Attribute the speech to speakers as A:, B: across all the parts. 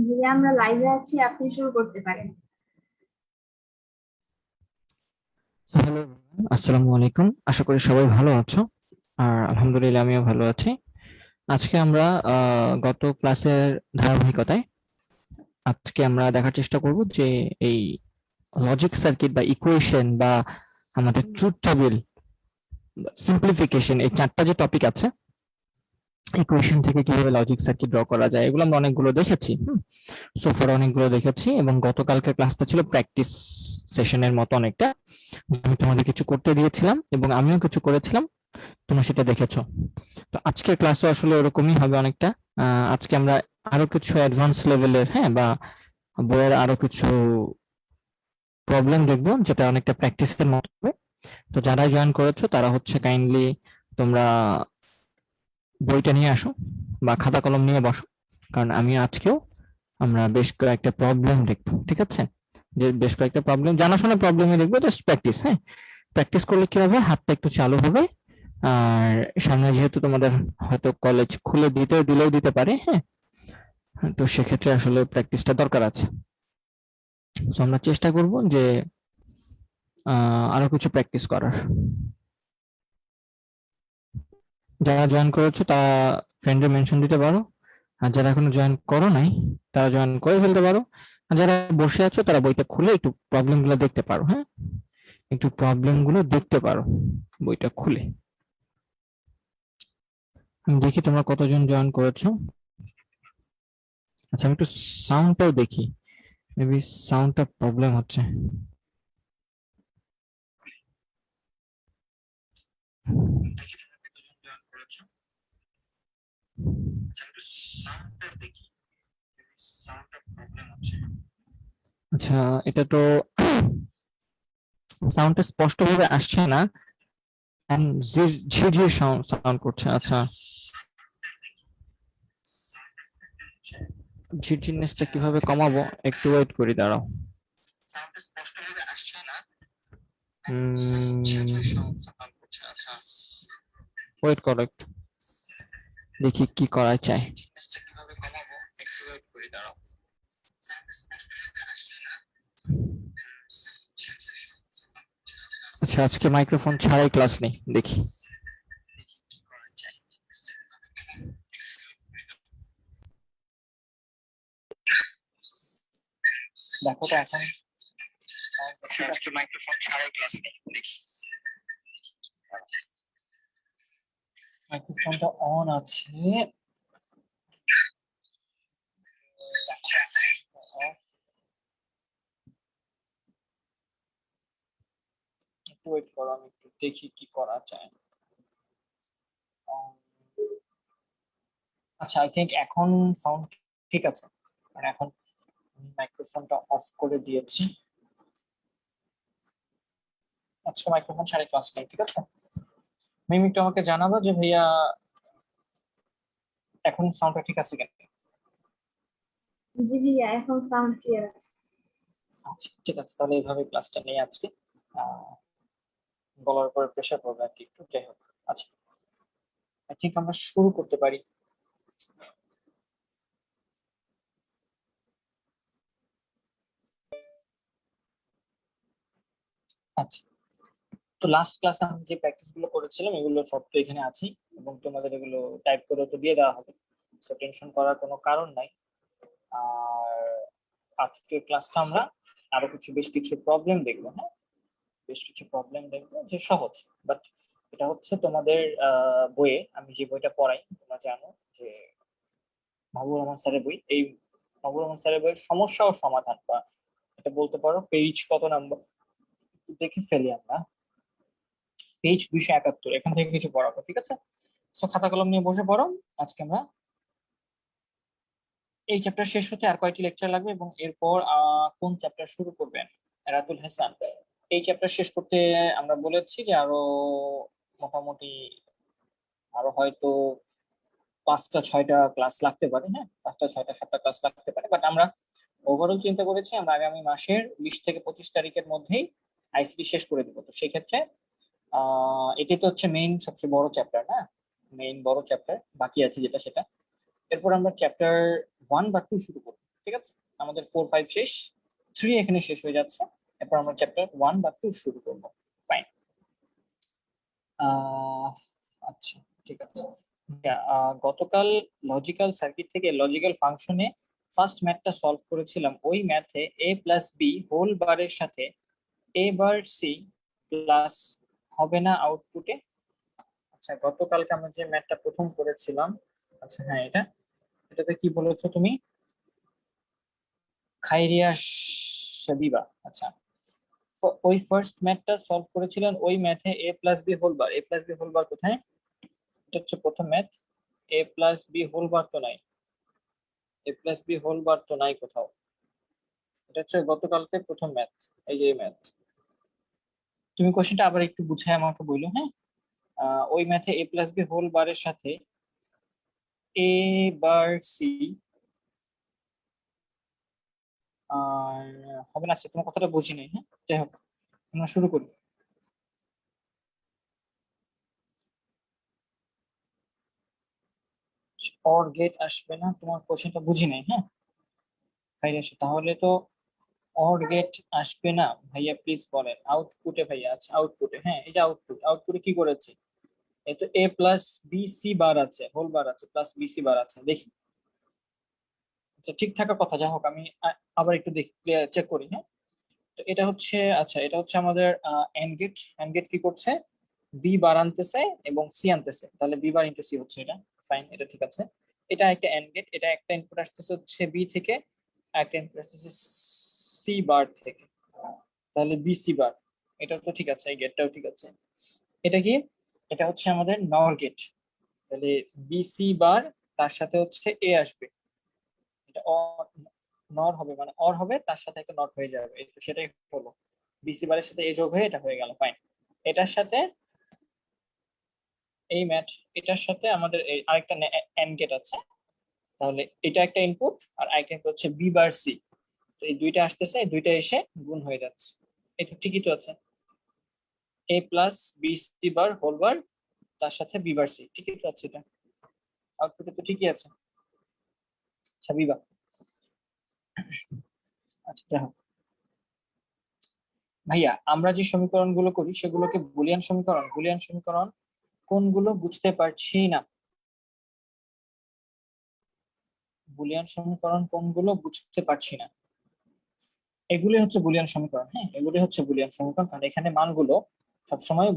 A: যদি আমরা লাইভে আছি, আপনি শুরু করতে পারেন।
B: হ্যালো, আসসালামু আলাইকুম। আশা করি সবাই ভালো আছো। আর আলহামদুলিল্লাহ আমিও ভালো আছি। আজকে আমরা গত ক্লাসের ধারাবাহিকতায় আজকে আমরা দেখার চেষ্টা করব যে এই লজিক সার্কিট বা ইকুয়েশন বা আমাদের ট্রুথ টেবিল, সিম্পলিফিকেশন, এই চারটা যে টপিক আছে, ইকুয়েশন থেকে কিভাবে লজিক সার্কিট ড্র করা যায়, এগুলো আমরা অনেকগুলো দেখেছি। সোফার অনেকগুলো দেখেছি এবং গতকালকের ক্লাসটা ছিল প্র্যাকটিস সেশনের মতো অনেকটা। আমি তোমাদের কিছু করতে দিয়েছিলাম এবং আমিও কিছু করেছিলাম, তোমরা সেটা দেখেছো। তো আজকের ক্লাসও আসলে ওরকমই হবে অনেকটা। আজকে আমরা আরো কিছু অ্যাডভান্স লেভেলের, হ্যাঁ, বা বইয়ের আরো কিছু প্রবলেম দেখবো, যেটা অনেকটা প্র্যাকটিসের মতো হবে। তো যারা জয়েন করেছো তারা হচ্ছে কাইন্ডলি তোমরা বইটা নিয়ে আসো বা খাতা কলম নিয়ে বসো, কারণ আমি আজকেও আমরা বেশ কয়েকটা প্রবলেম দেখবো, ঠিক আছে? যে বেশ কয়েকটা প্রবলেম, জানাশোনা প্রবলেমে দেখবো, জাস্ট প্র্যাকটিস। হ্যাঁ, প্র্যাকটিস করলে কি হবে, হাতটা একটু চালু হবে। আর সামনে যেহেতু তোমাদের হয়তো কলেজ খুলে দিলেও দিতে পারে, হ্যাঁ, তো সেক্ষেত্রে আসলে প্র্যাকটিসটা দরকার আছে। তো আমরা চেষ্টা করব যে আরো কিছু প্র্যাকটিস করার। যারা জয়েন করেছো তারা ফ্রেন্ডে মেনশন দিতে পারো, আর যারা এখনো জয়েন করো নাই তারা জয়েন করে ফেলতে পারো। আর যারা বসে আছো তারা বইটা খুলে একটু প্রবলেম গুলো দেখতে পারো। হ্যাঁ, একটু প্রবলেম গুলো দেখতে পারো বইটা খুলে। আমি দেখি তোমরা কতজন জয়েন করেছো। আচ্ছা, আমি একটু সাউন্ডটাও দেখি, মেবি সাউন্ডটা প্রবলেম হচ্ছে। আচ্ছা, এটা তো সাউন্ডটা স্পষ্ট ভাবে আসছে না, ঝিরঝির সাউন্ড করছে। আচ্ছা, ঝিরঝিরনেসটা কিভাবে কমাবো, একটু ওয়েট করি, দাঁড়াও। ওয়েট করো একটু, দেখি কি করা যায়। আচ্ছা, আজকে মাইক্রোফোন ছাড়াই ক্লাস নেই, দেখি। দেখো তো এখন আজকে মাইক্রোফোন ছাড়াই ক্লাস নেই, দেখি। মাইক্রোফোনটা অন আছে। একটু ওয়েট করো, আমি একটু দেখি কি করা যায়। আচ্ছা, আই থিঙ্ক এখন সাউন্ড ঠিক আছে। আর এখন মাইক্রোফোনটা অফ করে দিয়েছি। আজকে মাইক্রোফোন ছাড়াই ক্লাস নেই, ঠিক আছে? মিমি একটু আমাকে জানাবো যে ভাইয়া এখন সাউন্ডটা ঠিক আছে কিনা।
A: জি ভাইয়া, এখন সাউন্ড ক্লিয়ার আছে।
B: আচ্ছা, ঠিক আছে, তাহলে এইভাবে ক্লাসটা নিয়ে আজকে গলার উপরে প্রেশার পড়বে আর কি একটু, যাই হোক। আচ্ছা, আই থিঙ্ক আমরা শুরু করতে পারি। আচ্ছা, তো লাস্ট ক্লাসে আমি যে প্র্যাকটিস গুলো করেছিলাম এগুলো সব তো এখানে আছে, এবং তোমাদের এগুলো টাইপ করে তো দিয়ে দেওয়া হবে, তো টেনশন করার কোনো কারণ নাই। আর আজকের ক্লাসটা আমরা আরো বেশ কিছু প্রবলেম দেখবো। হ্যাঁ, বেশ কিছু প্রবলেম দেখবো যে সহজ, বাট এটা হচ্ছে তোমাদের বইয়ে, আমি যে বইটা পড়াই তোমরা জানো যে মাহবুব রহমান স্যারের বই। এই মাহবুব রহমান স্যারের বইয়ের সমস্যা ও সমাধান, বা এটা বলতে পারো পেজ কত নাম্বার, দেখে ফেলি আমরা। পেজ 271, এখান থেকে কিছু পড়াবো, ঠিক আছে? সো খাতা কলম নিয়ে বসে পড়ো। আজকে আমরা এই চ্যাপ্টার শেষ হতে আর কয়টি লেকচার লাগবে, এবং এরপর কোন চ্যাপ্টার শুরু করবেন রাতুল হাসান? এই চ্যাপ্টার শেষ করতে আমরা বলেছি যে আরো মোটামুটি আরো হয়তো 5টা 6টা ক্লাস লাগতে পারে। হ্যাঁ, 5টা 6টা 7টা ক্লাস লাগতে পারে, বাট আমরা ওভারঅল চিন্তা করেছি আমরা আগামী মাসের 20 থেকে 25 তারিখের মধ্যেই আইসিটি শেষ করে দিব। তো সেক্ষেত্রে এটি তো হচ্ছে মেইন সবচেয়ে বড় চ্যাপ্টার না, মেইন বড় চ্যাপ্টার বাকি আছে যেটা সেটা। এরপর আমরা চ্যাপ্টার 1 বা 2 শুরু করবো,
C: ঠিক আছে, আমাদের 4-5 শেষ, 3 এখানে শেষ হয়ে যাচ্ছে, এরপর আমরা চ্যাপ্টার 1 বা 2 শুরু করব। ফাইন। আচ্ছা ঠিক আছে। গতকাল লজিক্যাল সার্কিট থেকে লজিক্যাল ফাংশনে ফার্স্ট ম্যাথটা সলভ করেছিলাম। ওই ম্যাথে a প্লাস বি হোল বারের সাথে a বার সি প্লাস হবে না আউটপুটে। আচ্ছা, গতকালকে আমরা যে ম্যাথটা প্রথম করেছিলাম, আচ্ছা হ্যাঁ, এটাতে কি বলেছো তুমি? খাইরিয়া শাবিবা। আচ্ছা, ওই ফার্স্ট ম্যাথটা সলভ করেছিলেন, ওই ম্যাথে a plus B whole bar, a plus B whole bar কোথায়? এটা হচ্ছে প্রথম math, a plus B whole bar তো নাই, a plus B whole bar তো নাই কোথাও। এটা হচ্ছে গতকালকে প্রথম ম্যাথ, এই যে ম্যাথ। তুমি কোশ্চেনটা আবার একটু বুঝাই আমাকে বললো, হ্যাঁ। ওই ম্যাথে a প্লাস বি হোল বারের সাথে a বার সি আর হবে না। আচ্ছা, তোমার কথাটা বুঝি নাই, হ্যাঁ, যাই হোক আমরা শুরু করি। অর গেট আসবে না, তোমার কোশ্চেনটা বুঝি নাই, হ্যাঁ। ভাইয়া তাহলে তো অর গেট আসবে না ভাইয়া, প্লিজ বলেন আউটপুটে ভাইয়া। আচ্ছা আউটপুটে, হ্যাঁ, এই যে আউটপুটে কি করেছি, এই তো a plus B C bar আছে, হোল বার আছে, প্লাস বি সি বার আছে, দেখি। আচ্ছা ঠিক থাকার কথা, যা হোক আমি আবার একটু দেখি, চেক করি, হ্যাঁ। তো এটা হচ্ছে, আচ্ছা এটা হচ্ছে আমাদের এন্ড গেট। এন্ড গেট কি করছে, বি বার আনতেছে এবং সি আনতেছে, তাহলে বি বার ইন্টু সি হচ্ছে এটা। ফাইন, এটা ঠিক আছে। এটা একটা এন্ড গেট, এটা একটা ইনপুট আসতেছে হচ্ছে বি থেকে, একটা ইনপুট আসতেছে সি বার থেকে, তাহলে বি সি বার। এটা তো ঠিক আছে, এই গেটটাও ঠিক আছে। এটা কি, এটা হচ্ছে আমাদের নর গেট, তাহলে বি সি বার তার সাথে হচ্ছে এ আসবে, এটা নর হবে, মানে অর হবে তার সাথে একটা নট হয়ে যাবে, এই তো সেটাই হলো, বিসি বারের সাথে এ যোগ হয়ে এটা হয়ে গেল। ফাইন, এটার সাথে এই ম্যাচ, এটার সাথে আমাদের এই আরেকটা এন্ড গেট আছে, তাহলে এটা একটা ইনপুট আর আরেকটা ইনপুট হচ্ছে বি বার সি, তো এই দুইটা আসতেছে, এই দুইটা এসে গুণ হয়ে যাচ্ছে, এই তো ঠিকই তো আছে, A plus B C bar whole bar তার সাথে বি বার সি, ঠিকই তো আছে, এটা আউটপুটে তো ঠিকই আছে। আচ্ছা বিবা, আচ্ছা যাই হোক ভাইয়া, আমরা যে সমীকরণগুলো করি সেগুলোকে বুলিয়ান সমীকরণ। বুলিয়ান সমীকরণ কোনগুলো বুঝতে পারছি না, বুলিয়ান সমীকরণ কোনগুলো বুঝতে পারছি না। এগুলি হচ্ছে বুলিয়ান সমীকরণ, হ্যাঁ, এগুলি হচ্ছে বুলিয়ান সমীকরণ, কারণ এখানে মানগুলো সবসময়,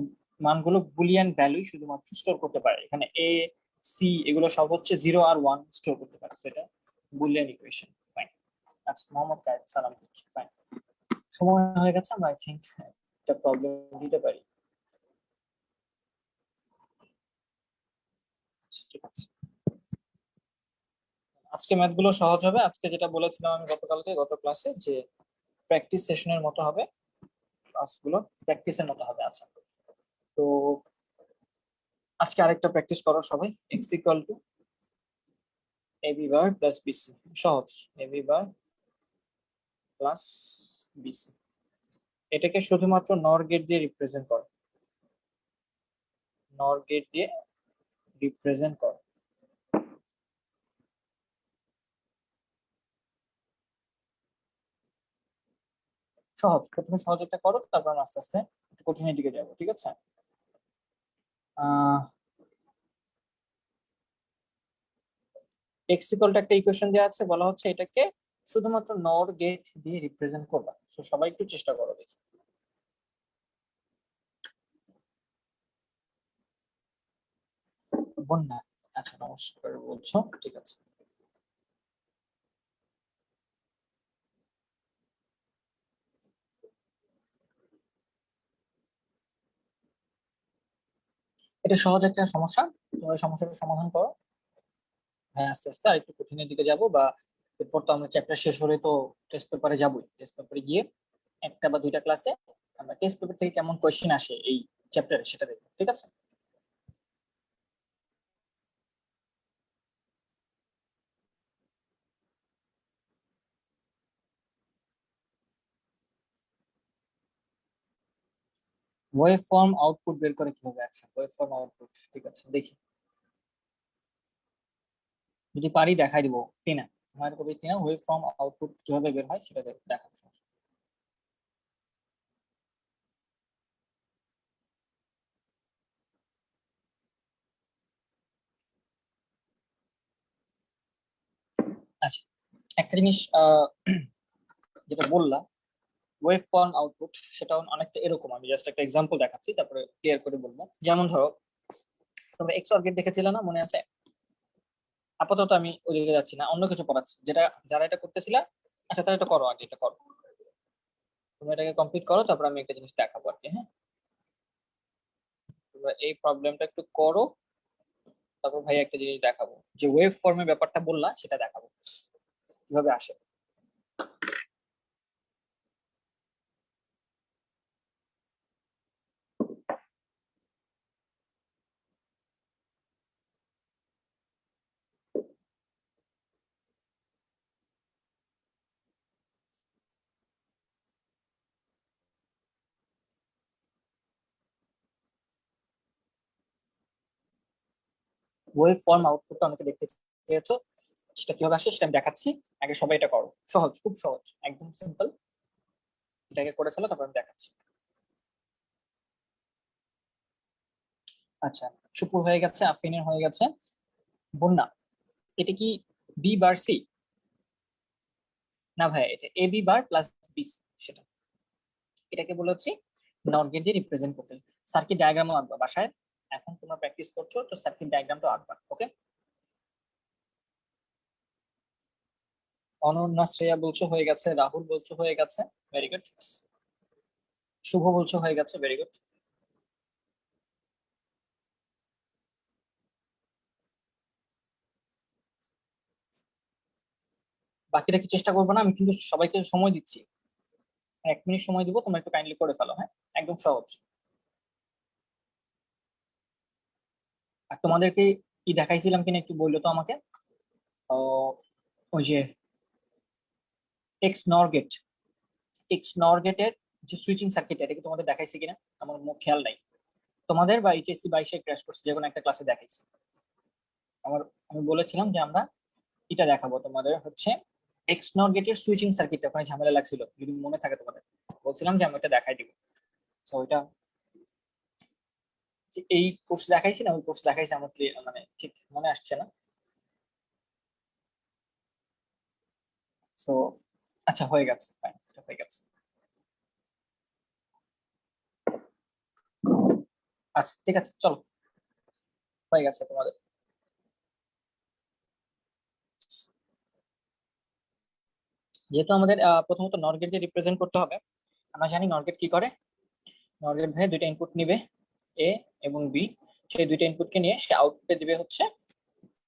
C: মানগুলো বুলিয়ান ভ্যালুই শুধুমাত্র স্টোর করতে পারে, এখানে এ সি এগুলো সব হচ্ছে 0 আর 1 স্টোর করতে পারে, সেটা বুলিয়ান ইকুয়েশন। ফাইন। আচ্ছা, মোহাম্মদ কায়েদ সালাম দিচ্ছি। ফাইন, সময় হয়ে গেছে, আমরা আই থিঙ্ক একটা প্রবলেম দিতে পারি। আচ্ছা, ঠিক আছে, আজকে ম্যাথ গুলো সহজ হবে। আজকে যেটা বলেছিলাম আমি গত ক্লাসে, যে প্র্যাকটিস সেশনের মতো হবে, ক্লাসগুলো প্র্যাকটিসের মতো হবে। আচ্ছা, তো আজকে আরেকটা প্র্যাকটিস করো সবাই। X equal to AB bar plus BC, সহজ, এবি বার প্লাস বিসি, এটাকে শুধুমাত্র নর গেট দিয়ে রিপ্রেজেন্ট করো, নর গেট দিয়ে রিপ্রেজেন্ট করো। সহজ, প্রথমে সহজ একটা করো, তারপর আমরা আস্তে আস্তে একটু কঠিনের দিকে যাবো, ঠিক আছে। এক্স ইকুয়াল টু একটা ইকুয়েশন দেওয়া আছে, বলা হচ্ছে এটাকে শুধুমাত্র নর গেট দিয়ে রিপ্রেজেন্ট করবা। সো সবাই একটু চেষ্টা করো দেখি। বন্যা, আচ্ছা নমস্কার বলছো, ঠিক আছে। এটা সহজ একটা সমস্যা, তোমরা এই সমস্যাটা সমাধান করো। হ্যাঁ, আস্তে আস্তে আরেকটু কঠিনের দিকে যাব, বা এরপর তো আমরা চ্যাপ্টার শেষ হলে তো টেস্ট পেপারে যাবোই, টেস্ট পেপারে গিয়ে একটা বা দুইটা ক্লাসে আমরা টেস্ট পেপার থেকে কেমন কোয়েশ্চেন আসে এই চ্যাপ্টারে সেটা দেখবো, ঠিক আছে। ওয়েভ ফর্ম আউটপুট বের করে কিভাবে, আচ্ছা ওয়েভ ফর্ম আউটপুট, ঠিক আছে দেখি, যদি পারি দেখাই দিব, তাই না? আমার প্রবৃত্তি না, ওয়েভ ফর্ম আউটপুট কিভাবে বের হয় সেটা দেখাবো। আচ্ছা, একটা জিনিস যেটা বললাম ওয়েভ ফর্ম আউটপুট, সেটা অনেকটা এরকম। আমি জাস্ট একটা এক্সাম্পল দেখাচ্ছি, তারপরে ক্লিয়ার করে বলবো। যেমন ধরো তোমরা এক্স অর গেট দেখেছিলে না, মনে আছে? আপাতত আমি ওইদিকে যাচ্ছি না, অন্য কিছু পড়াচ্ছি। যেটা যারা এটা করতেছিল, আচ্ছা তারা এটা করো, আগে এটা করো, তুমি এটাকে কমপ্লিট করো, তারপর আমি একটা জিনিস দেখাবো আর কি। হ্যাঁ, তোমরা এই প্রবলেমটা একটু করো, তারপর ভাই একটা জিনিস দেখাবো, যে ওয়েভ ফর্মের ব্যাপারটা বললা সেটা দেখাবো কিভাবে আসে। ওয়েভ ফর্ম আউটপুটটা অনেকে দেখতে চেয়েছো, সেটা কিভাবে আসে সেটা আমি দেখাচ্ছি। আগে সবাই এটা করো, সহজ, খুব সহজ, একদম সিম্পল। এটাকে করে ফেলো, তারপর আমি দেখাচ্ছি। আচ্ছা, সুপুর হয়ে গেছে, আফরিনের হয়ে গেছে, বন্যা। এটা কি বি বার সি? না ভাই, এটা A B bar plus B C, সেটা। এটাকে বলে হচ্ছে নট গেট দিয়ে রিপ্রেজেন্ট করতে। সার্কিট ডায়াগ্রামও আঁকবা বাসায়, এখন তোমরা প্র্যাকটিস করছো তো সার্কিট ডায়াগ্রামটা আঁকবা। ওকে, অনন্যা শ্রেয়া বলছো হয়ে গেছে, রাহুল বলছো হয়ে গেছে, ভেরি গুড। শুভ বলছো হয়ে গেছে, ভেরি গুড। বাকিটা কি চেষ্টা করবো না? আমি কিন্তু সবাইকে সময় দিচ্ছি, 1 মিনিট সময় দিব, তোমরা একটু কাইন্ডলি করে ফেলো। হ্যাঁ, একদম সহজ। আর তোমাদেরকে কি দেখাইছিলাম কিনা একটু বললো তো আমাকে। ও, ওই যে এক্স নর গেট, এক্স নর গেটের যে সুইচিং সার্কিট, এটা কি তোমাদের দেখাইছি কিনা? আমার মুখ খেয়াল নাই। তোমাদের বা এইচএসসি 22-এ ক্র্যাশ কোর্স যে কোনো একটা ক্লাসে দেখাইছি। আমার, আমি বলেছিলাম যে আমরা এটা দেখাবো তোমাদের হচ্ছে এক্স নর গেটের সুইচিং সার্কিটটা, ওখানে ঝামেলা লাগছিল, যদি মনে থাকে তোমাদের। বলছিলাম যে আমি এটা দেখাই দিব। সো ওইটা যে এই কোর্স দেখাইছি না, ওই কোর্স দেখাইছি, আমার মানে ঠিক মনে আসছে না। সো আচ্ছা, হয়ে গেছে, fine, এটা হয়ে গেছে। আচ্ছা ঠিক আছে, চলো, হয়ে গেছে তোমাদের। যেহেতু আমাদের প্রথমত নর গেট দিয়ে রিপ্রেজেন্ট করতে হবে, আমরা জানি নর গেট কি করে। নর গেট ভাই দুইটা ইনপুট নিবে, এ এবং বি। সেই দুইটা ইনপুটকে নিয়ে সে আউটপুটে দিবে হচ্ছে,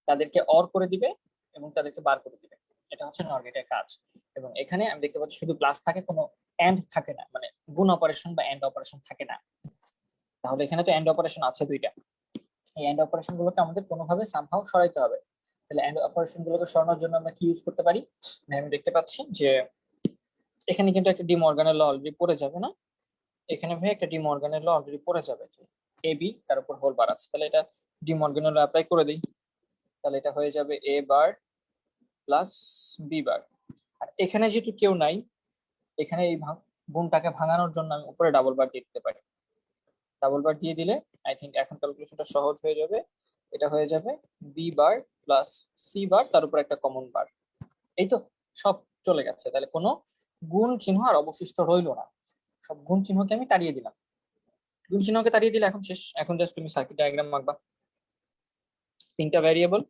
C: তাদেরকে অর করে দিবে এবং তাদেরকে বার করে দিবে। এটা হচ্ছে নর গেটের কাজ। এবং এখানে আমি দেখতে পাচ্ছি শুধু প্লাস থাকে, কোনো এন্ড থাকে না, মানে গুণ অপারেশন বা এন্ড অপারেশন থাকে না। তাহলে এখানে তো এন্ড অপারেশন আছে দুইটা, এই এন্ড অপারেশন গুলোকে আমাদের কোনোভাবে সামহাও সরাইতে হবে। তাহলে এন্ড অপারেশন গুলোকে সরানোর জন্য আমরা কি ইউজ করতে পারি? আমি দেখতে পাচ্ছি যে এখানে কিন্তু একটা ডি মর্গানের ল অলরেডি পড়ে যাবে না, এখানে ভাই একটা ডি মর্গানের ল অলরেডি পড়ে যাবে, যে এ বি তার উপর হোল বার আছে। তাহলে এটা ডি মর্গানের ল অ্যাপ্লাই করে দিই, তাহলে এটা হয়ে যাবে এ বার প্লাস বি বার। আর এখানে যেহেতু কেউ নাই, এখানে এই গুণটাকে ভাঙানোর জন্য আমি উপরে ডাবল বার দিয়ে দিতে পারি। ডাবল বার দিয়ে দিলে আই থিঙ্ক এখন ক্যালকুলেশনটা সহজ হয়ে যাবে। এটা হয়ে যাবে B bar plus C bar, তার উপর একটা কমন বার। এই তো, সব চলে গেছে। তাহলে কোনো গুণ চিহ্ন আর অবশিষ্ট রইলো না, সব গুণ চিহ্নকে আমি তাড়িয়ে দিলাম। গুণ চিহ্নকে তাড়িয়ে দিলে এখন শেষ, এখন জাস্ট তুমি সার্কিট ডায়াগ্রাম আঁকবা। 3টা ভ্যারিয়েবল,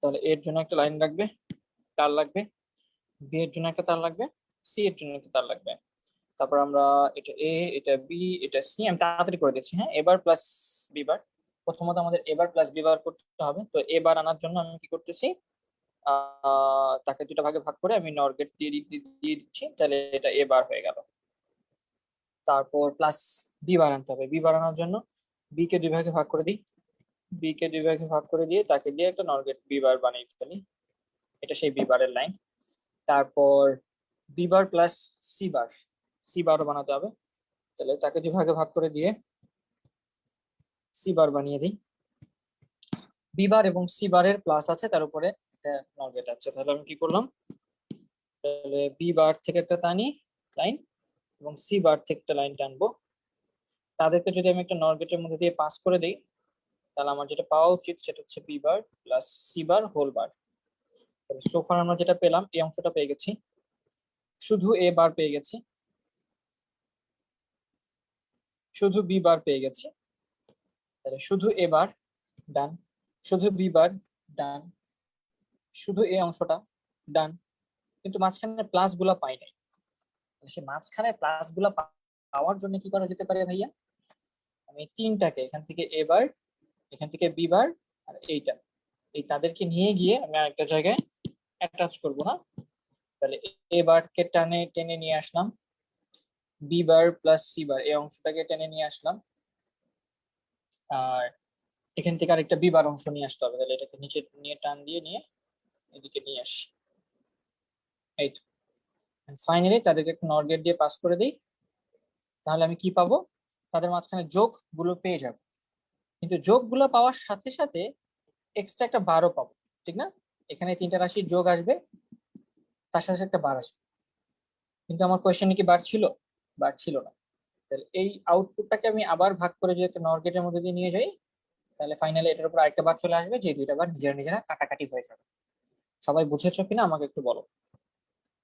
C: তাহলে এর জন্য একটা লাইন লাগবে, তার লাগবে, বি এর জন্য একটা তার লাগবে, সি এর জন্য একটা তার লাগবে। তারপর আমরা এটা এ, এটা বি, এটা সি, আমি তাড়াতাড়ি করে দিচ্ছি। হ্যাঁ, এবার প্লাস বি বার। প্রথমত আমাদের এবার প্লাস বি বার করতে হবে, তো এবার আনার জন্য আমি কি করতেছি, তাকে দুটো ভাগে ভাগ করে আমি নর গেট দিয়ে দিচ্ছি, তাহলে এটা এ বার হয়ে গেল। তারপর প্লাস বি বার আনতে হবে, বি বার আনার জন্য বি কে দুই ভাগে ভাগ করে দিই, বি কে দুই ভাগে ভাগ করে দিয়ে তাকে দিয়ে একটা নর গেট বি বার বানিয়ে ফেলি, এটা সেই বি বারের লাইন। তারপর B bar plus C bar, C বারও বানাতে হবে, তাহলে তাকে দুই ভাগে ভাগ করে দিয়ে সি বার বানিয়ে দিই। বি বার এবং সি বারের প্লাস আছে, তার উপরে একটা নট গেট আছে, তাহলে আমি কি করলাম, তাহলে বি বার থেকে একটা টানি লাইন এবং সি বার থেকে একটা লাইন টানবো। তাদেরকে যদি আমি একটা নট গেটের মধ্যে দিয়ে পাস করে দিই, তাহলে আমার যেটা পাওয়া উচিত সেটা হচ্ছে B bar plus C bar whole bar. So far আমরা যেটা পেলাম এই অংশটা পেয়ে গেছি, শুধু এ বার পেয়ে গেছি, শুধু বি বার পেয়ে গেছি, তাহলে শুধু এ বার ডান, শুধু বি বার ডান, শুধু এই অংশটা ডান, কিন্তু মাঝখানে প্লাস গুলা পাই নাই। সে মাঝখানে প্লাস গুলা পাওয়ার জন্য কি করা যেতে পারে ভাইয়া, আমি তিনটাকে এখান থেকে এ বার, এখান থেকে বি বার আর এইটা, এই তাদেরকে নিয়ে গিয়ে আমি আরেকটা জায়গায় অ্যাটাচ করব না। তাহলে এ বারকে টানে টেনে নিয়ে আসলাম, B bar plus C bar এই অংশটাকে টেনে নিয়ে আসলাম, আর এখান থেকে আরেকটা বি বার অংশ নিয়ে আসতে হবে। তাহলে এটাকে নিচে নিয়ে টান দিয়ে নিয়ে এদিকে নিয়ে আসি, এই তো। ফাইনালি তাদেরকে একটা নট গেট দিয়ে পাস করে দিই, তাহলে আমি কি পাবো, তাদের মাঝখানে যোগ গুলো পেয়ে যাব, কিন্তু যোগ গুলো পাওয়ার সাথে সাথে এক্সট্রা একটা বারও পাবো, ঠিক না? এখানে তিনটা রাশির যোগ আসবে, তার সাথে একটা বার আসবে, কিন্তু আমার কোয়েশ্চেনে কি বার ছিল? বার ছিল না। তাহলে এই আউটপুটটাকে আমি আবার ভাগ করে যদি একটা নট গেটের মধ্যে দিয়ে নিয়ে যাই, তাহলে ফাইনালি এটার উপর আরেকটা বার চলে আসবে, যে দুইটা বার নিজেরা নিজেরা কাটাকাটি হয়ে যাবে। সবাই বুঝেছো কিনা আমাকে একটু বলো।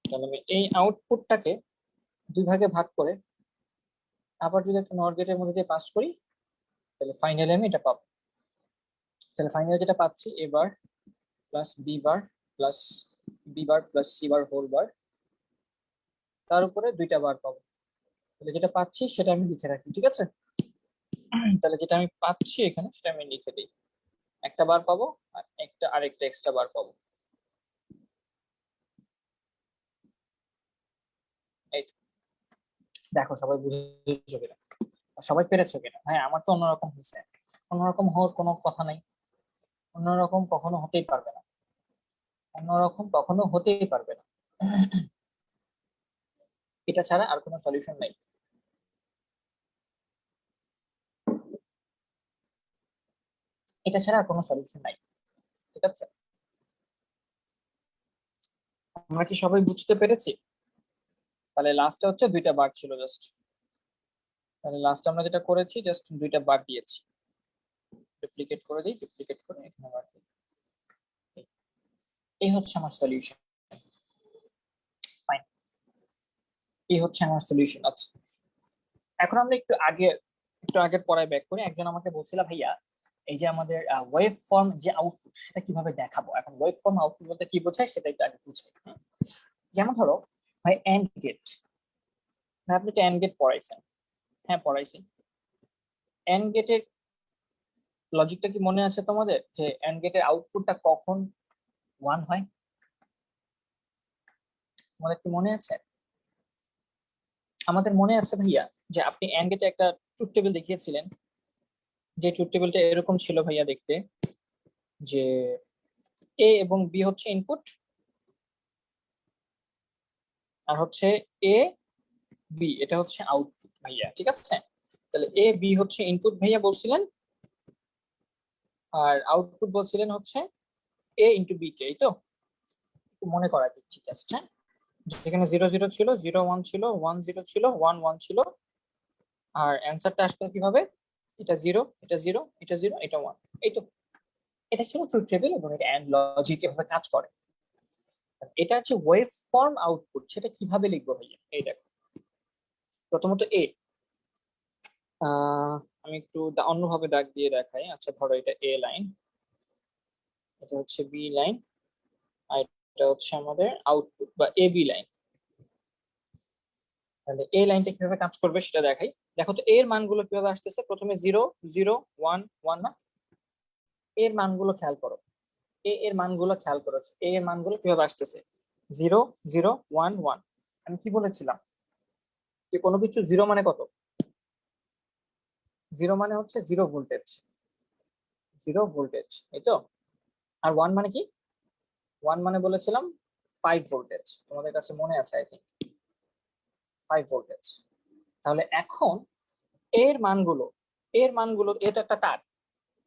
C: তাহলে আমি এই আউটপুটটাকে দুই ভাগে ভাগ করে আবার যদি একটা নট গেটের মধ্যে দিয়ে পাস করি, তাহলে ফাইনালি আমি এটা পাবো। তাহলে ফাইনালি যেটা পাচ্ছি A bar plus B bar plus B bar plus C bar whole bar, তার উপরে দুইটা বার পাবো। তাহলে যেটা পাচ্ছি সেটা আমি লিখে রাখি, ঠিক আছে? তাহলে যেটা আমি পাচ্ছি এখানে সেটা আমি লিখে দিই, একটা বার পাবো আর আরেকটা এক্সট্রা বার পাবো। এই তো। দেখো সবাই বুঝেছো কিনা, সবাই পেরেছো কিনা? হ্যাঁ, আমার তো অন্যরকম হয়েছে। অন্যরকম হওয়ার কোনো কথা নাই, অন্যরকম কখনো হতেই পারবে না, অন্যরকম কখনো হতেই পারবে না। এটা ছাড়া আর কোনো সলিউশন নাই, এটা ছাড়া আর কোনো সলিউশন নাই, ঠিক আছে? আমরা কি সবাই বুঝতে পেরেছি? তাহলে লাস্টে হচ্ছে দুইটা বার ছিল জাস্ট, তাহলে লাস্টে আমরা যেটা করেছি জাস্ট দুইটা বার দিয়েছি, ডুপ্লিকেট করে দিই, ডুপ্লিকেট করে এখানে বার দিই। এই হচ্ছে আমার সলিউশন, ফাইন, এই হচ্ছে আমার সলিউশন। আচ্ছা, এখন আমরা একটু আগের পড়ায় ব্যাক করি। একজন আমাকে বলছিল ভাইয়া এই যে আমাদের ওয়েভ ফর্ম যে আউটপুট সেটা কিভাবে দেখাবো। এখন ওয়েভ ফর্ম আউটপুট বলতে কি বোঝায় সেটা একটু আগে বুঝাই। যেমন ধরো ভাই এন্ড গেট, আপনি তো এন্ড গেট পড়াইছেন, হ্যাঁ পড়াইছেন। এন্ড গেটের লজিকটা কি মনে আছে তোমাদের, যে এন্ড গেটের আউটপুটটা কখন 1 হয়? তোমাদের কি মনে আছে? আমাদের মনে আছে ভাইয়া যে আপনি এন্ড গেটে একটা ট্রুথ টেবিল দেখিয়েছিলেন, যে ট্রুথ টেবিলটা এরকম ছিল ভাইয়া দেখতে, যে এ এবং বি হচ্ছে ইনপুট আর হচ্ছে এ বি এটা হচ্ছে আউটপুট ভাইয়া, ঠিক আছে? তাহলে এ বি হচ্ছে ইনপুট ভাইয়া বলছিলেন, আর আউটপুট বলছিলেন হচ্ছে এ ইন্টু বি কে, এই তো? একটু মনে করা দিচ্ছি জাস্ট, হ্যাঁ। যেখানে 0 0 ছিল, 0 1 ছিল, 1 0 ছিল, 1 1 ছিল, আর অ্যান্সারটা আসলো কিভাবে, এটা 0 এটা 0 এটা 0 এটা 1, এই তো। এটা ছিল ট্রুথ টেবিল এবং এটা এন্ড লজিক এভাবে কাজ করে। এটা হচ্ছে ওয়েভ ফর্ম আউটপুট, সেটা কিভাবে লিখবো ভাইয়া? এই দেখো, প্রথমত এ, আমি একটু অন্যভাবে দাগ দিয়ে দেখাই। আচ্ছা ধরো এটা এ লাইন, এটা হচ্ছে বি লাইন, আর এটা হচ্ছে আমাদের আউটপুট বা এ বি লাইন। তাহলে এই লাইনটা কিভাবে কাজ করবে সেটা দেখাই। দেখো তো এর মানগুলো কিভাবে আসতেছে, প্রথমে 0 0 1 1 না, এর মানগুলো খেয়াল করো, এর মানগুলো খেয়াল করো, এর মানগুলো কিভাবে আসতেছে, 0 0 1 1। আমি কি বলেছিলাম যে কোনো কিছু 0 মানে কত? 0 মানে হচ্ছে 0 ভোল্টেজ, 0 ভোল্টেজ, এই তো। আর 1 মানে কি? 1 মানে বলেছিলাম 5 ভোল্টেজ, তোমাদের কাছে মনে আছে আই থিঙ্ক, 5 ভোল্টেজ। তাহলে এখন এর মানগুলো, এর মানগুলো, এটা একটা তার,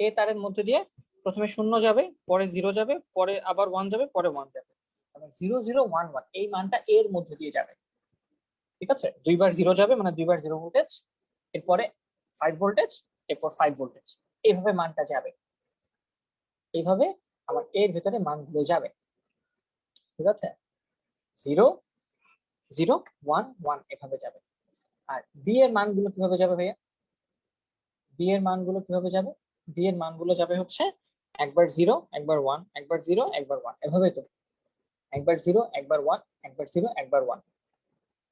C: এই তারের মধ্যে দিয়ে প্রথমে 0 যাবে, পরে 0 যাবে, পরে আবার 1 যাবে, পরে 1 যাবে। মানে 0 0 1 1 এই মানটা এর মধ্যে দিয়ে যাবে। ঠিক আছে, দুইবার 0 যাবে মানে দুইবার 0 ভোল্টেজ, এরপরে 5 ভোল্টেজ, এরপর 5 ভোল্টেজ, এইভাবে মানটা যাবে। এইভাবে আমার এর ভিতরে মানগুলো যাবে। ঠিক আছে, 0 0 1 1 এভাবে যাবে। আর বি এর মানগুলো কিভাবে যাবে ভাইয়া? বি এর মানগুলো কিভাবে যাবে? বি এর মানগুলো যাবে হচ্ছে একবার 0 একবার 1, একবার 0 একবার 1, এভাবে তো একবার 0 একবার 1, একবার 0 একবার 1,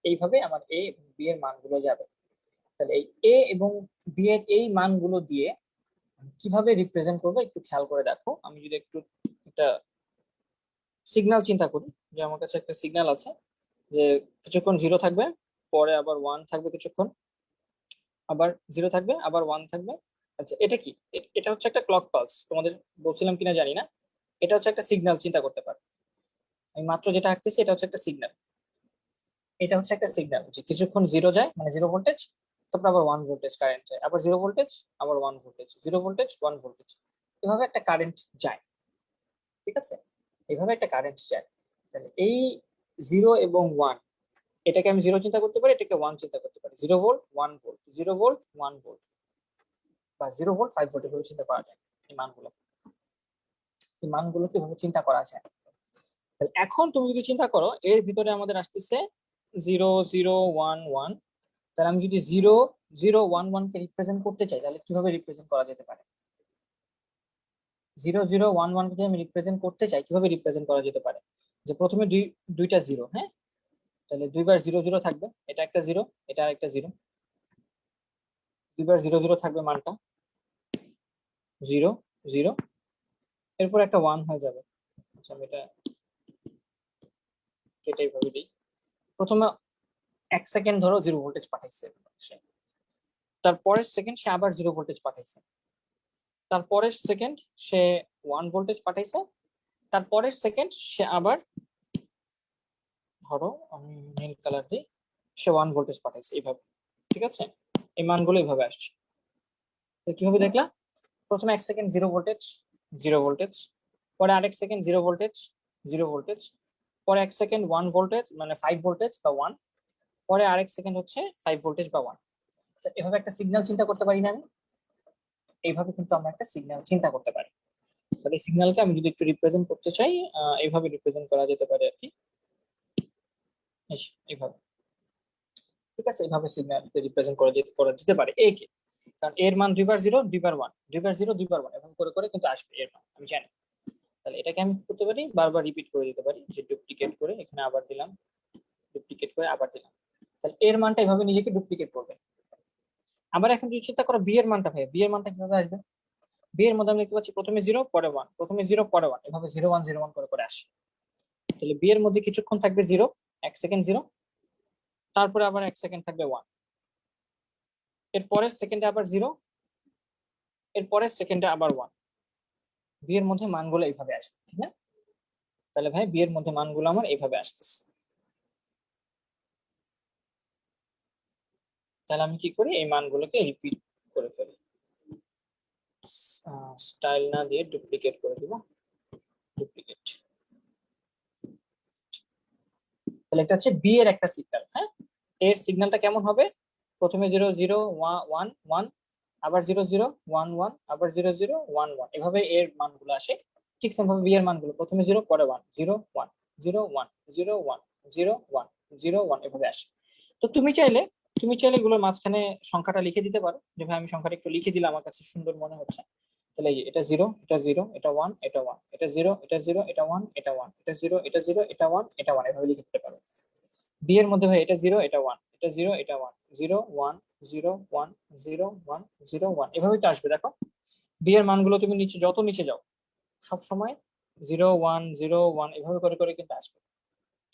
C: এইভাবে আমার এ এবং বি এর মানগুলো যাবে। তাহলে এই এ এবং বি এর এই মানগুলো দিয়ে কিভাবে রিপ্রেজেন্ট করবো একটু খেয়াল করে দেখো। আমি যদি একটু একটা সিগন্যাল চিন্তা করি, যে আমার কাছে একটা সিগন্যাল আছে যে কিছুক্ষণ 0 থাকবে, পরে আবার 1 থাকবে, কিছুক্ষণ আবার 0 থাকবে, আবার 1 থাকবে। আচ্ছা, এটা কি? এটা হচ্ছে একটা ক্লক পালস, তোমাদের বলছিলাম কিনা জানি না। এটা হচ্ছে একটা সিগন্যাল, চিন্তা করতে পারো। আমি মাত্র যেটা আঁকতেছি এটা হচ্ছে একটা সিগন্যাল। এটা হচ্ছে একটা সিগন্যাল যে কিছুক্ষণ 0 যায় মানে 0 ভোল্টেজ, তারপর আবার 1 ভোল্টেজ কারেন্ট যায়, আবার 0 ভোল্টেজ, আবার 1 ভোল্টেজ, 0 ভোল্টেজ, 1 ভোল্টেজ, এভাবে একটা কারেন্ট যায়। ঠিক আছে, এইভাবে একটা কারেন্ট যায়। তাহলে এই 0 এবং 1, এটাকে আমি 0 চিন্তা করতে পারি, এটাকে 1 চিন্তা করতে পারি। 0 ভোল্ট 1 ভোল্ট, 0 ভোল্ট 1 ভোল্ট, বা 0 ভোল্ট 5 ভোল্ট, এভাবে চিন্তা করা যায়। এই মানগুলো কিভাবে চিন্তা করা যায়? তাহলে এখন তুমি যদি চিন্তা করো, এর ভিতরে আমাদের আসতেছে 0 0 1 1। তাহলে আমি যদি 0 0 1 1 কে রিপ্রেজেন্ট করতে চাই, তাহলে কিভাবে রিপ্রেজেন্ট করা যেতে পারে? 0 0 1 1 কে আমি রিপ্রেজেন্ট করতে চাই, কিভাবে রিপ্রেজেন্ট করা যেতে পারে? যে প্রথমে দুইটা 0, হ্যাঁ, তাহলে দুইবার 0 0 থাকবে, এটা একটা 0, এটা আরেকটা 0, দুইবার 0 0 থাকবে, মানটা 0 0, এরপর একটা 1 হয়ে যাবে। আচ্ছা, আমি এটা কেটে এইভাবে দিই। প্রথমে 1 সেকেন্ড ধরো 0 ভোল্টেজ পাঠাইছে সে, তারপরের সেকেন্ড সে আবার 0 ভোল্টেজ পাঠাইছে, তারপরের সেকেন্ড সে 1 ভোল্টেজ পাঠাইছে, তারপরের সেকেন্ড সে আবার, ধরো আমি নীল কালার দিই, সে 1 ভোল্টেজ পাঠাইছে, এইভাবে। ঠিক আছে, এই মানগুলো এইভাবে আসছে। তো কিভাবে দেখলা? প্রথমে 1 সেকেন্ড 0 ভোল্টেজ 0 ভোল্টেজ, পরে আরেক সেকেন্ড 0 ভোল্টেজ 0 ভোল্টেজ, পরে 1 সেকেন্ড 1 ভোল্টেজ মানে 5 ভোল্টেজ বা 1, পরে আরেক সেকেন্ড হচ্ছে 5 ভোল্টেজ বা 1। তো এভাবে একটা সিগন্যাল চিন্তা করতে পারি না আমি? এইভাবে কিন্তু আমরা একটা সিগন্যাল চিন্তা করতে পারি। তাহলে সিগন্যালকে আমি যদি একটু রিপ্রেজেন্ট করতে চাই, এইভাবে রিপ্রেজেন্ট করা যেতে পারে আর কি, এইভাবে। ঠিক আছে, এইভাবে সিগন্যালকে রিপ্রেজেন্ট করা যেতে পারে এ কে। কারণ এর মান দুইবার 0 দুইবার 1, দুইবার 0 দুইবার 1, এরকম করে করে কিন্তু আসবে এর মান, আমি জানি। তাহলে এটাকে আমি করতে পারি, বারবার রিপিট করে দিতে পারি, যে ডুপ্লিকেট করে এখানে আবার দিলাম, ডুপ্লিকেট করে আবার দিলাম। তাহলে এর মানটা এভাবে নিজেকে ডুপ্লিকেট করবে। আবার এখন যদি চিন্তা করো বি এর মানটা, ভাই বি এর মানটা কিভাবে আসবে? বি এর মধ্যে আমি দেখতে পাচ্ছি প্রথমে 0 পরে 1, প্রথমে 0 পরে 1, এভাবে 0 1 0 1 করে করে আসে। তাহলে বি এর মধ্যে কিছুক্ষণ থাকবে 0, 1 সেকেন্ড 0, তারপরে আবার 1 সেকেন্ড থাকবে 1, এর পরের সেকেন্ডে আবার 0, এর পরের সেকেন্ডে আবার 1। বি এর মধ্যে মানগুলো এইভাবে আসবে, ঠিক না? তাহলে ভাই বি এর মধ্যে মানগুলো আমার এইভাবে আসতেছে। তাহলে আমি কি করি, এই মানগুলোকে রিপিট করে ফেলি, স্টাইল না দিয়ে ডুপ্লিকেট করে দিব, ডুপ্লিকেট। তাহলে এটা হচ্ছে বি এর একটা সিগন্যাল। হ্যাঁ, এর সিগন্যালটা কেমন হবে? প্রথমে 0 0 1 1, আবার 0 0 1 1, আবার 0 0 1 1, এভাবে এর মানগুলো আসে। ঠিক সেমভাবে বি এর মানগুলো প্রথমে 0 পরে 1 0 1 0 1 0 1 0 1 0 1, এভাবে আসে। তো তুমি চাইলে এগুলোর মাঝখানে সংখ্যাটা লিখে দিতে পারো, যে ভাই আমি সংখ্যাটা একটু লিখে দিলে আমার কাছে সুন্দর মনে হচ্ছে। তাহলে এটা 0 এটা 0 এটা 1 এটা 1, এটা 0 এটা 0 এটা 1 এটা 1, এটা 0 এটা 0 এটা 1 এটা 1, এভাবে লিখে দিতে পারো। বি এর মধ্যে ভাই এটা 0 এটা 1, এটা 0 এটা 1 0 1 0 1 0 1 0 1, এভাবেই তো আসবে। দেখো বি এর মানগুলো তুমি যত নিচে যাও সব সময় 0 1 0 1 এভাবে করে করে কিন্তু আসবে।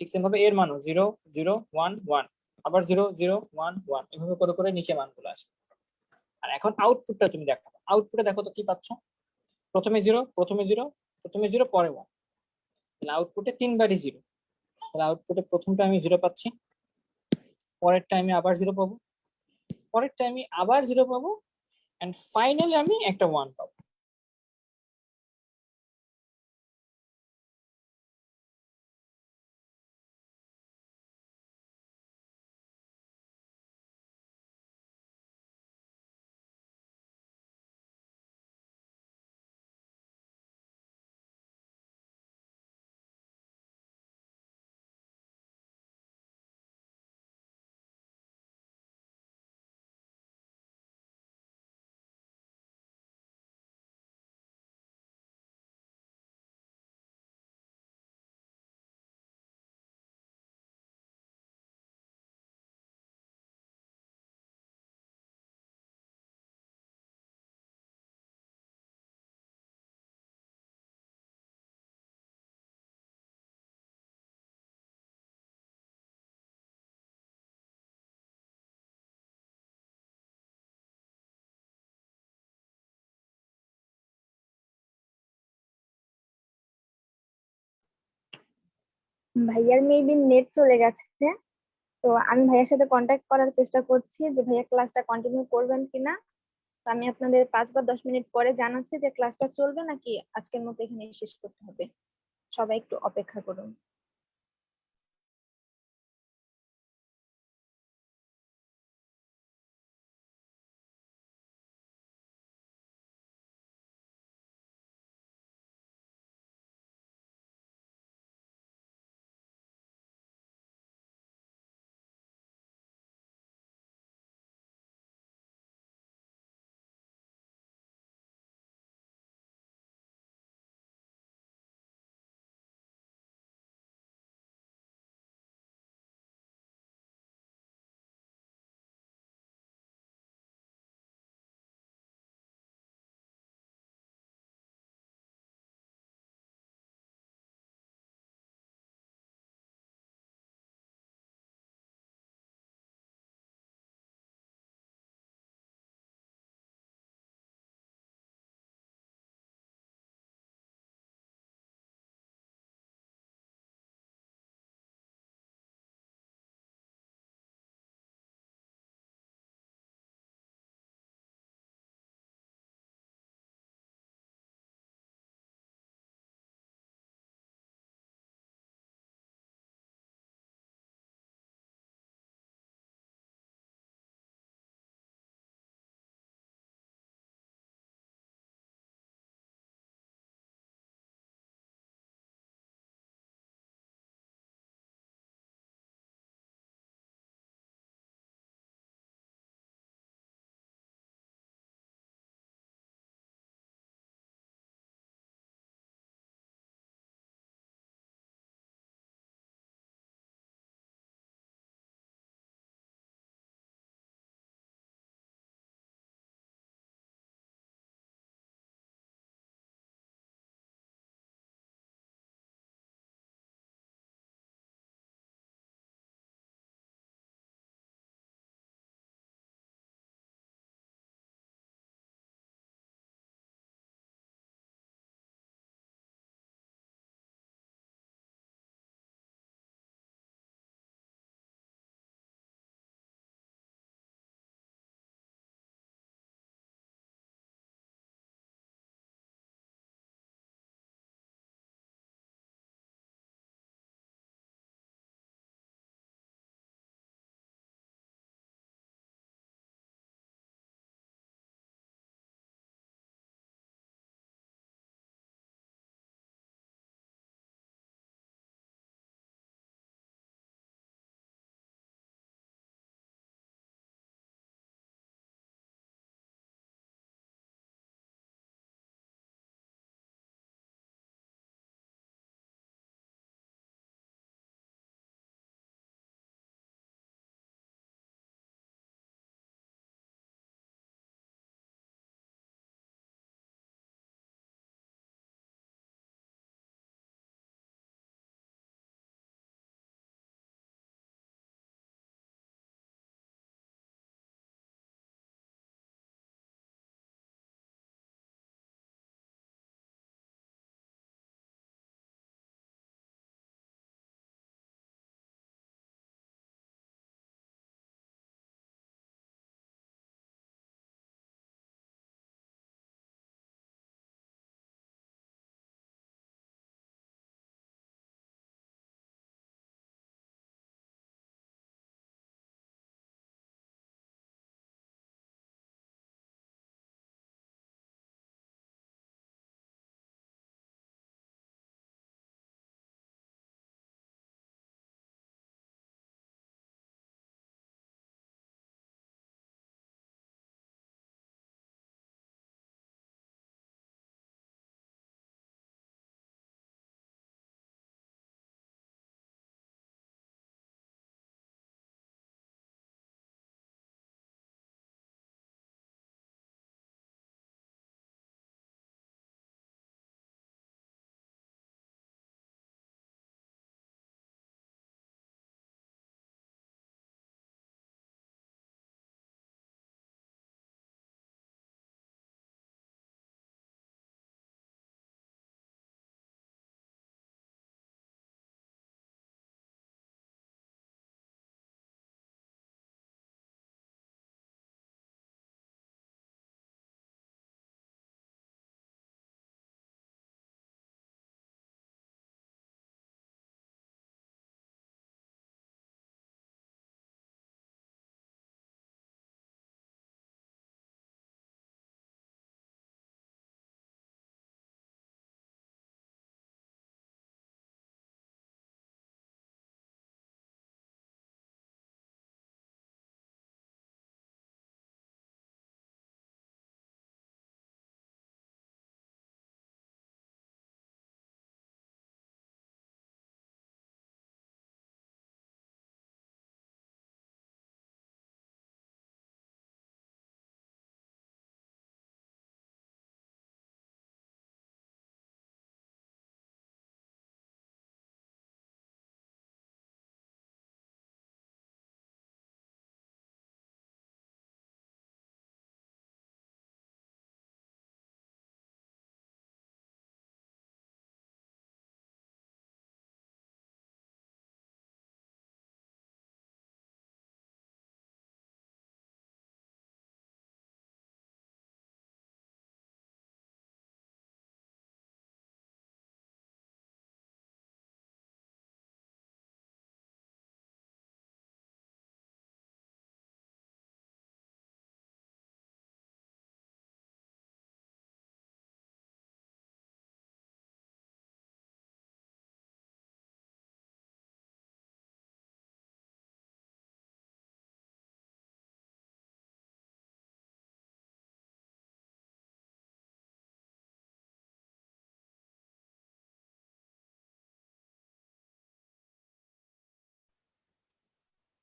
C: ঠিক সেম ভাবে এর মানও 0 0 1 1, আবার 0 0 1 1, এভাবে করে করে নিচে মানগুলো আসবে। আর এখন আউটপুটটা তুমি দেখো, আউটপুটে দেখো তো কি পাচ্ছ? প্রথমে 0 প্রথমে 0 প্রথমে 0 পরে 1, তাহলে আউটপুটে 3বারই 0। তাহলে আউটপুটে প্রথমটা আমি 0 পাচ্ছি, পরের টাইমে আবার 0 পাবো, পরের টাইমে আবার 0 পাবো, এন্ড ফাইনালি আমি একটা 1 পাবো।
A: ভাইয়ার মেবি নেট চলে গেছে, তো আমি ভাইয়ার সাথে কন্ট্যাক্ট করার চেষ্টা করছি যে ভাইয়া ক্লাসটা কন্টিনিউ করবেন কিনা। তো আমি আপনাদের 5 বা 10 মিনিট পরে জানাচ্ছি যে ক্লাসটা চলবে নাকি আজকের মতো এখানে শেষ করতে হবে। সবাই একটু অপেক্ষা করুন।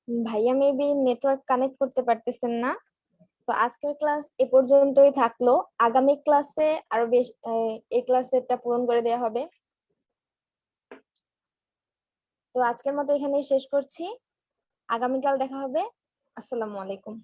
A: ভাইয়া মেবি নেটওয়ার্ক কানেক্ট করতে পারতেছেন না। তো আজকের ক্লাস এ পর্যন্তই থাকলো। আগামী ক্লাসে আরো বেশ এই ক্লাসেরটা পূরণ করে দেওয়া হবে। তো আজকের মতো এখানেই শেষ করছি। আগামীকাল দেখা হবে। আসসালামু আলাইকুম।